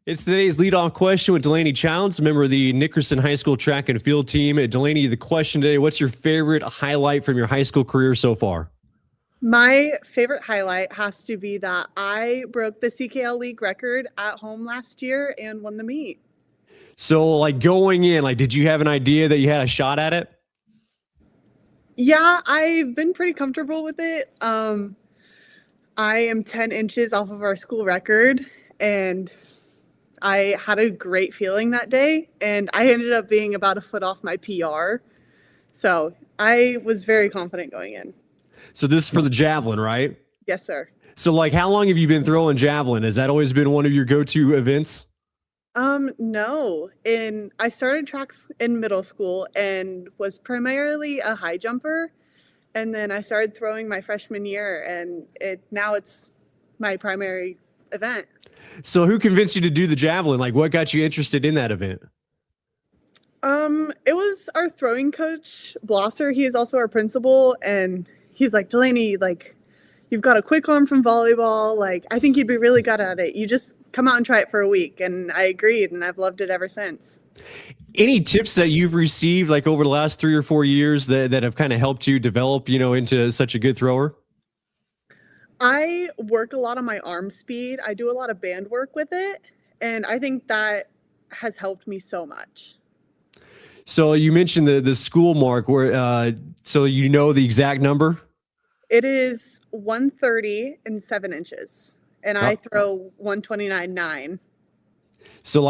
It's today's leadoff question with Delaney Childs, a member of the Nickerson High School track and field team. Delaney, the question today, what's your favorite highlight from your high school career so far? My favorite highlight has to be that I broke the CKL League record at home last year and won the meet. So, going in, did you have an idea that you had a shot at it? Yeah, I've been pretty comfortable with it. I am 10 inches off of our school record, and I had a great feeling that day, and I ended up being about a foot off my PR. So I was very confident going in. So this is for the javelin, right? Yes, sir. So how long have you been throwing javelin? Has that always been one of your go-to events? No. I started tracks in middle school and was primarily a high jumper. And then I started throwing my freshman year, and now it's my primary event. So who convinced you to do the javelin? What got you interested in that event? It was our throwing coach, Blosser. He is also our principal, and he's like, Delaney, you've got a quick arm from volleyball. I think you'd be really good at it. You just come out and try it for a week. And I agreed, and I've loved it ever since. Any tips that you've received over the last 3 or 4 years that have kind of helped you develop, into such a good thrower? I work a lot on my arm speed. I do a lot of band work with it, and I think that has helped me so much. So you mentioned the school mark where, so the exact number? It is 130 and 7 inches, and I throw 129.9. So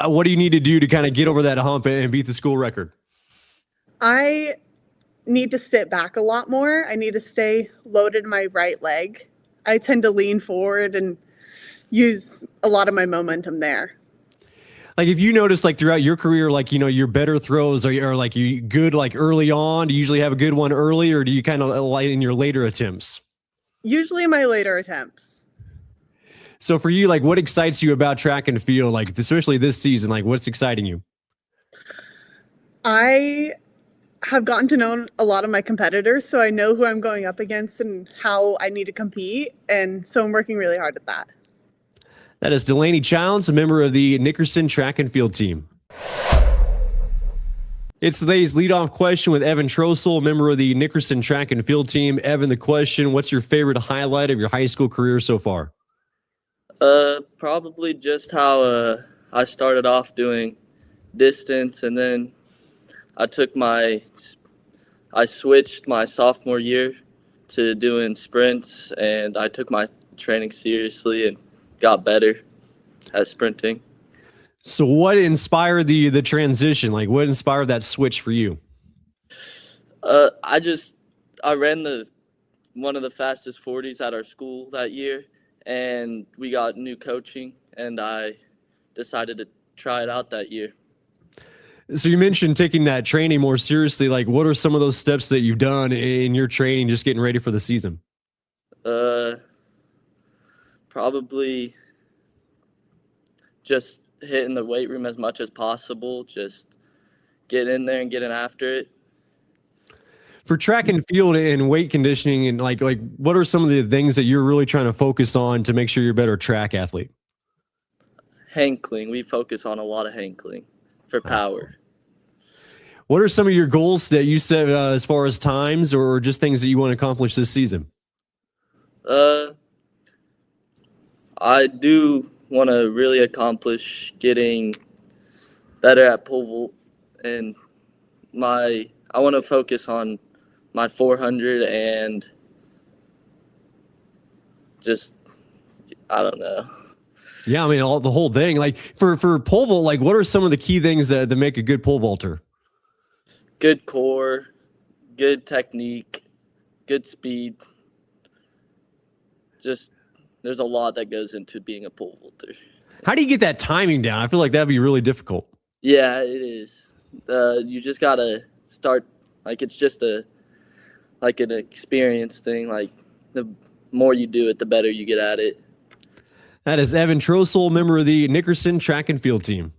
what do you need to do to kind of get over that hump and beat the school record? I need to sit back a lot more. I need to stay loaded in my right leg. I tend to lean forward and use a lot of my momentum there. If you notice throughout your career, your better throws are you good early on? Do you usually have a good one early, or do you kind of light in your later attempts? Usually my later attempts. So for you, what excites you about track and field, especially this season? What's exciting you? I have gotten to know a lot of my competitors, so I know who I'm going up against and how I need to compete, and so I'm working really hard at that. That is Delaney Childs, a member of the Nickerson track and field team. It's today's leadoff question with Evan Trostle, a member of the Nickerson track and field team. Evan, the question, what's your favorite highlight of your high school career so far? Probably just how I started off doing distance, and then I switched my sophomore year to doing sprints, and I took my training seriously and got better at sprinting. So what inspired the transition? What inspired that switch for you? I ran one of the fastest 40s at our school that year, and we got new coaching, and I decided to try it out that year. So you mentioned taking that training more seriously. What are some of those steps that you've done in your training, just getting ready for the season? Probably just hitting the weight room as much as possible. Just get in there and getting after it. For track and field and weight conditioning, and what are some of the things that you're really trying to focus on to make sure you're a better track athlete? Hankling. We focus on a lot of hankling for power. What are some of your goals that you set as far as times or just things that you want to accomplish this season? I do want to really accomplish getting better at pole vault, and I want to focus on my 400 and just, I don't know. Yeah, I mean, the whole thing. For pole vault, what are some of the key things that make a good pole vaulter? Good core, good technique, good speed. Just, there's a lot that goes into being a pole vaulter. How do you get that timing down? I feel like that'd be really difficult. Yeah, it is. You just gotta start. It's just an experience thing. The more you do it, the better you get at it. That is Evan Trostle, member of the Nickerson track and field team.